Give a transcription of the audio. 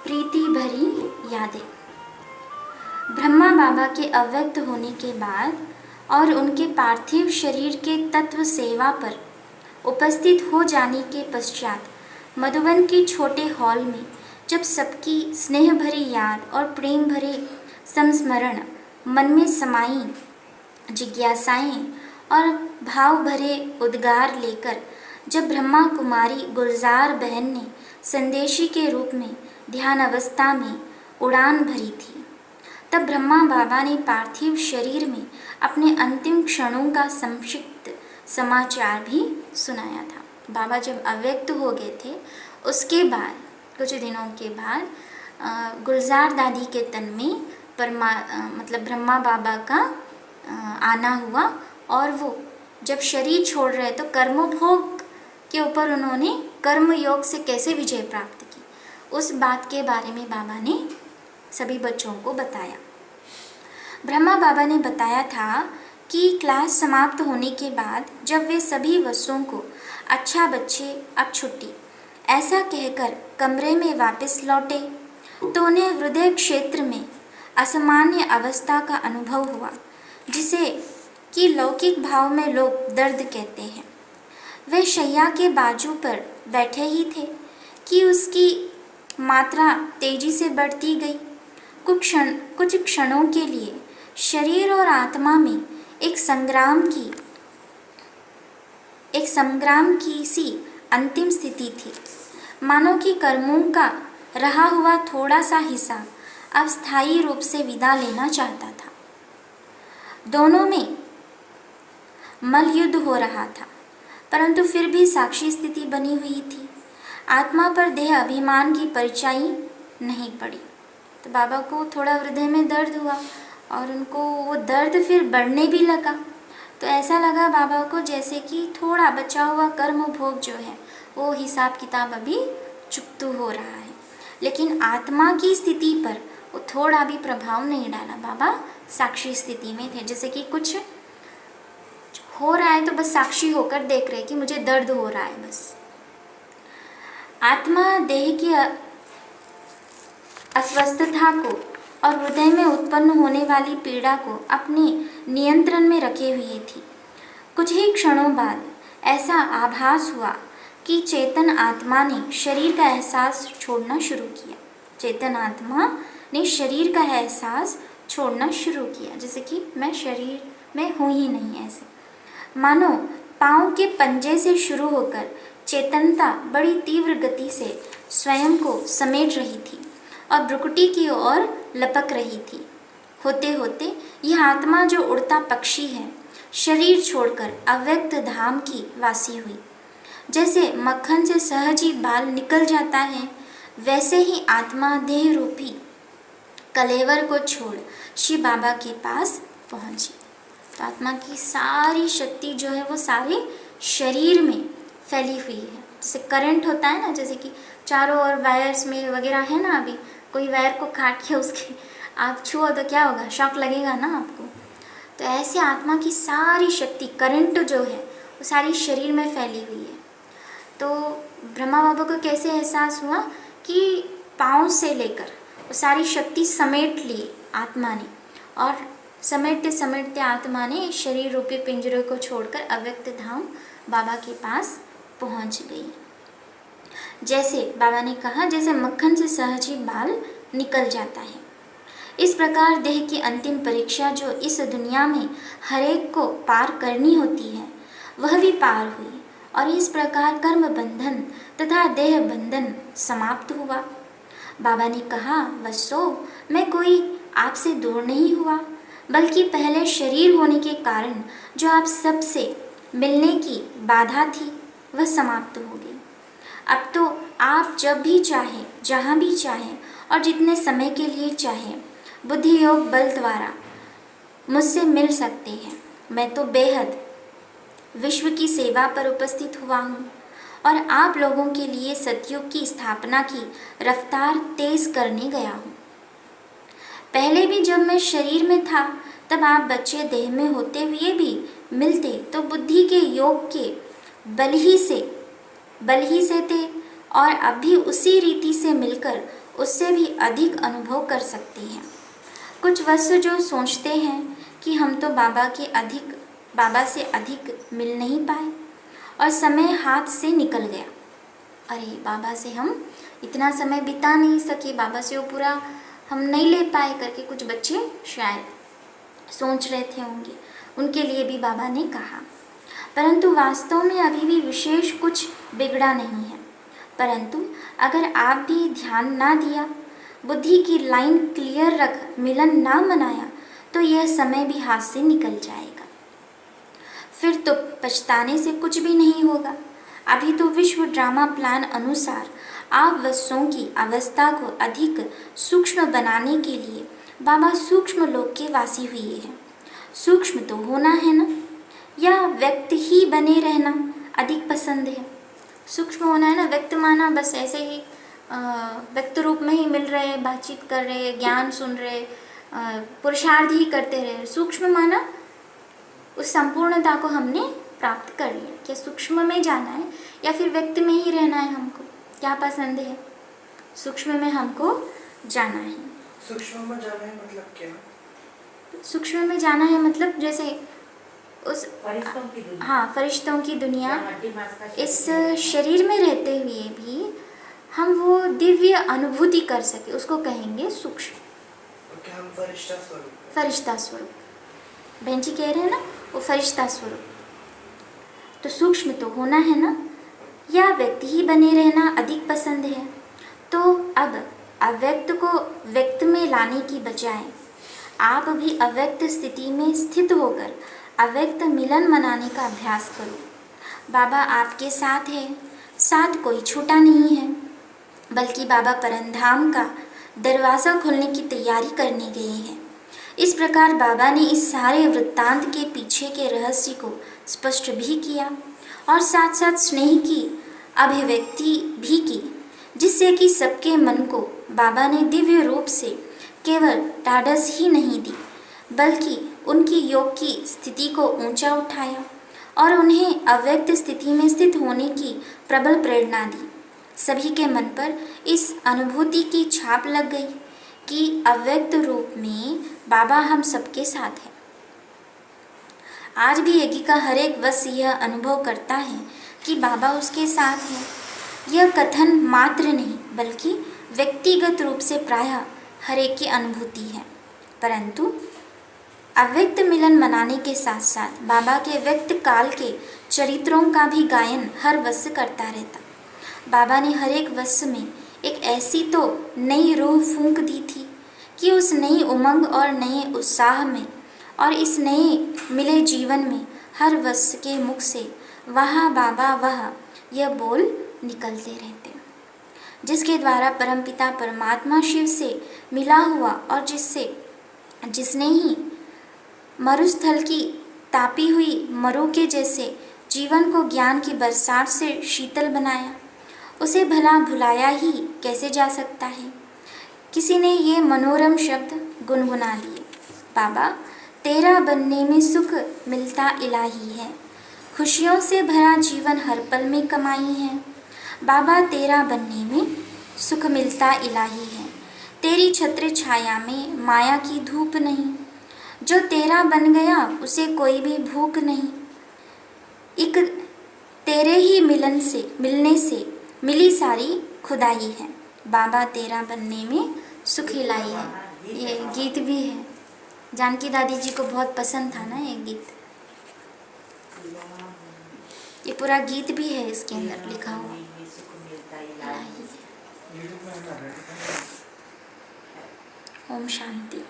प्रीति भरी यादें। ब्रह्मा बाबा के अव्यक्त होने के बाद और उनके पार्थिव शरीर के तत्व सेवा पर उपस्थित हो जाने के पश्चात मधुबन के छोटे हॉल में जब सबकी स्नेह भरी याद और प्रेम भरे संस्मरण मन में समाई जिज्ञासाएं और भाव भरे उद्गार लेकर जब ब्रह्मा कुमारी गुलजार बहन ने संदेशी के रूप में ध्यान अवस्था में उड़ान भरी थी, तब ब्रह्मा बाबा ने पार्थिव शरीर में अपने अंतिम क्षणों का संक्षिप्त समाचार भी सुनाया था। बाबा जब अव्यक्त हो गए थे उसके बाद कुछ दिनों के बाद गुलजार दादी के तन में मतलब ब्रह्मा बाबा का आना हुआ और वो जब शरीर छोड़ रहे तो कर्मभोग के ऊपर उन्होंने कर्म योग से कैसे विजय प्राप्त की, उस बात के बारे में बाबा ने सभी बच्चों को बताया। ब्रह्मा बाबा ने बताया था कि क्लास समाप्त होने के बाद जब वे सभी वसुओं को अच्छा बच्चे अब छुट्टी ऐसा कहकर कमरे में वापस लौटे तो उन्हें हृदय क्षेत्र में असामान्य अवस्था का अनुभव हुआ, जिसे कि लौकिक भाव में लोग दर्द कहते हैं। वे शैया के बाजू पर बैठे ही थे कि उसकी मात्रा तेजी से बढ़ती गई। कुछ क्षणों के लिए शरीर और आत्मा में एक संग्राम की सी अंतिम स्थिति थी, मानो कि कर्मों का रहा हुआ थोड़ा सा हिस्सा अब स्थायी रूप से विदा लेना चाहता था। दोनों में मल्लयुद्ध हो रहा था, परंतु फिर भी साक्षी स्थिति बनी हुई थी। आत्मा पर देह अभिमान की परछाई नहीं पड़ी। तो बाबा को थोड़ा हृदय में दर्द हुआ और उनको वो दर्द फिर बढ़ने भी लगा। तो ऐसा लगा बाबा को जैसे कि थोड़ा बचा हुआ कर्म भोग जो है वो हिसाब किताब अभी चुकतू हो रहा है, लेकिन आत्मा की स्थिति पर वो थोड़ा भी प्रभाव नहीं डाला। बाबा साक्षी स्थिति में थे, जैसे कि कुछ हो रहा है तो बस साक्षी होकर देख रहे कि मुझे दर्द हो रहा है बस। आत्मा देह की अस्वस्थता को और हृदय में उत्पन्न होने वाली पीड़ा को अपने नियंत्रण में रखे हुए थी। कुछ ही क्षणों बाद ऐसा आभास हुआ कि चेतन आत्मा ने शरीर का एहसास छोड़ना शुरू किया। चेतन आत्मा ने शरीर का एहसास छोड़ना शुरू किया, जैसे कि मैं शरीर में हूँ ही नहीं, ऐसे मानो पाँव के पंजे से शुरू होकर चेतनता बड़ी तीव्र गति से स्वयं को समेट रही थी और भ्रुकुटी की ओर लपक रही थी। होते होते यह आत्मा जो उड़ता पक्षी है शरीर छोड़कर अव्यक्त धाम की वासी हुई। जैसे मक्खन से सहज ही बाल निकल जाता है, वैसे ही आत्मा देह रूपी कलेवर को छोड़ शिव बाबा के पास पहुंची। तो आत्मा की सारी शक्ति जो है वो सारे शरीर में फैली हुई है। जैसे करंट होता है ना, जैसे कि चारों ओर वायर्स में वगैरह है ना, अभी कोई वायर को काट के उसके आप छुओ तो क्या होगा, शॉक लगेगा ना आपको। तो ऐसे आत्मा की सारी शक्ति करंट जो है वो सारी शरीर में फैली हुई है। तो ब्रह्मा बाबा को कैसे एहसास हुआ कि पाँव से लेकर वो सारी शक्ति समेट ली आत्मा ने, और समेटते समेटते आत्मा ने शरीर रूपी पिंजरे को छोड़कर अव्यक्त धाम बाबा के पास पहुंच गई। जैसे बाबा ने कहा, जैसे मक्खन से सहज ही बाल निकल जाता है, इस प्रकार देह की अंतिम परीक्षा जो इस दुनिया में हरेक को पार करनी होती है वह भी पार हुई, और इस प्रकार कर्म बंधन तथा देह बंधन समाप्त हुआ। बाबा ने कहा, वत्सो, मैं कोई आपसे दूर नहीं हुआ, बल्कि पहले शरीर होने के कारण जो आप सबसे मिलने की बाधा थी वह समाप्त हो गई। अब तो आप जब भी चाहें, जहाँ भी चाहें और जितने समय के लिए चाहें बुद्धि योग बल द्वारा मुझसे मिल सकते हैं। मैं तो बेहद विश्व की सेवा पर उपस्थित हुआ हूँ और आप लोगों के लिए सतयुग की स्थापना की रफ्तार तेज करने गया हूँ। पहले भी जब मैं शरीर में था तब आप बच्चे देह में होते हुए भी मिलते तो बुद्धि के योग के बल ही से थे, और अब भी उसी रीति से मिलकर उससे भी अधिक अनुभव कर सकते हैं। कुछ वत्स जो सोचते हैं कि हम तो बाबा से अधिक मिल नहीं पाए और समय हाथ से निकल गया। अरे बाबा से हम इतना समय बिता नहीं सके, बाबा से वो पूरा हम नहीं ले पाए करके कुछ बच्चे शायद सोच रहे थे होंगे। उनके लिए भी बाबा ने कहा, परंतु वास्तव में अभी भी विशेष कुछ बिगड़ा नहीं है। परंतु अगर आप भी ध्यान ना दिया, बुद्धि की लाइन क्लियर रख मिलन ना मनाया, तो यह समय भी हाथ से निकल जाएगा। फिर तो पछताने से कुछ भी नहीं होगा। अभी तो विश्व ड्रामा प्लान अनुसार आप वत्सों की अवस्था को अधिक सूक्ष्म बनाने के लिए बाबा सूक्ष्म लोक के वासी हुए हैं। सूक्ष्म तो होना है ना, या व्यक्त ही बने रहना अधिक पसंद है? सूक्ष्म होना है ना, व्यक्त माना बस ऐसे ही व्यक्त रूप में ही मिल रहे, बातचीत कर रहे, ज्ञान सुन रहे, पुरुषार्थ ही करते रहे। सूक्ष्म माना उस संपूर्णता को हमने प्राप्त कर लिया। क्या सूक्ष्म में जाना है या फिर व्यक्त में ही रहना है? हमको क्या पसंद है? सूक्ष्म में हमको जाना है। सूक्ष्म में जाना है मतलब क्या? सूक्ष्म में जाना है मतलब जैसे उस फरिश्तों की दुनिया। हाँ, फरिश्तों की दुनिया। मट्टी मांस का इस शरीर में रहते हुए भी हम वो दिव्य अनुभूति कर सके, उसको कहेंगे सूक्ष्म। क्या हम फरिश्ता स्वरूप? फरिश्ता स्वरूप बहन जी कह रहे हैं ना, वो फरिश्ता स्वरूप। तो सूक्ष्म तो होना है ना, या व्यक्ति ही बने रहना अधिक पसंद है? तो अब अव्यक्त को व्यक्त में लाने की बजाय आप भी अव्यक्त स्थिति में स्थित होकर अव्यक्त मिलन मनाने का अभ्यास करो। बाबा आपके साथ है, साथ कोई छूटा नहीं है, बल्कि बाबा परमधाम का दरवाज़ा खोलने की तैयारी करने गए हैं। इस प्रकार बाबा ने इस सारे वृत्तांत के पीछे के रहस्य को स्पष्ट भी किया और साथ साथ स्नेह की अभिव्यक्ति भी की, जिससे कि सबके मन को बाबा ने दिव्य रूप से केवल ढाढ़स ही नहीं दी, बल्कि उनकी योग की स्थिति को ऊंचा उठाया और उन्हें अव्यक्त स्थिति में स्थित होने की प्रबल प्रेरणा दी। सभी के मन पर इस अनुभूति की छाप लग गई कि अव्यक्त रूप में बाबा हम सबके साथ हैं। आज भी यज्ञ का हर एक वत्स यह अनुभव करता है कि बाबा उसके साथ है। यह कथन मात्र नहीं, बल्कि व्यक्तिगत रूप से प्रायः हर एक की अनुभूति है। परंतु अव्यक्त मिलन मनाने के साथ साथ बाबा के व्यक्त काल के चरित्रों का भी गायन हर वत्स करता रहता। बाबा ने हर एक वत्स में एक ऐसी तो नई रूह फूंक दी थी कि उस नई उमंग और नए उत्साह में और इस नए मिले जीवन में हर वत्स के मुख से वह बाबा वह यह बोल निकलते रहते, जिसके द्वारा परमपिता परमात्मा शिव से मिला हुआ और जिसने ही मरुस्थल की तापी हुई मरु के जैसे जीवन को ज्ञान की बरसात से शीतल बनाया, उसे भला भुलाया ही कैसे जा सकता है? किसी ने ये मनोरम शब्द गुनगुना लिए, बाबा तेरा बनने में सुख मिलता इलाही है, खुशियों से भरा जीवन हर पल में कमाई है। बाबा तेरा बनने में सुख मिलता इलाही है, तेरी छत्र छाया में माया की धूप नहीं, जो तेरा बन गया उसे कोई भी भूख नहीं। एक तेरे ही मिलने से मिली सारी खुदाई है, बाबा तेरा बनने में सुख लाई है। ये गीत भी है, जानकी दादी जी को बहुत पसंद था ना ये गीत। ये पूरा गीत भी है इसके अंदर लिखा हुआ। ओम शांति।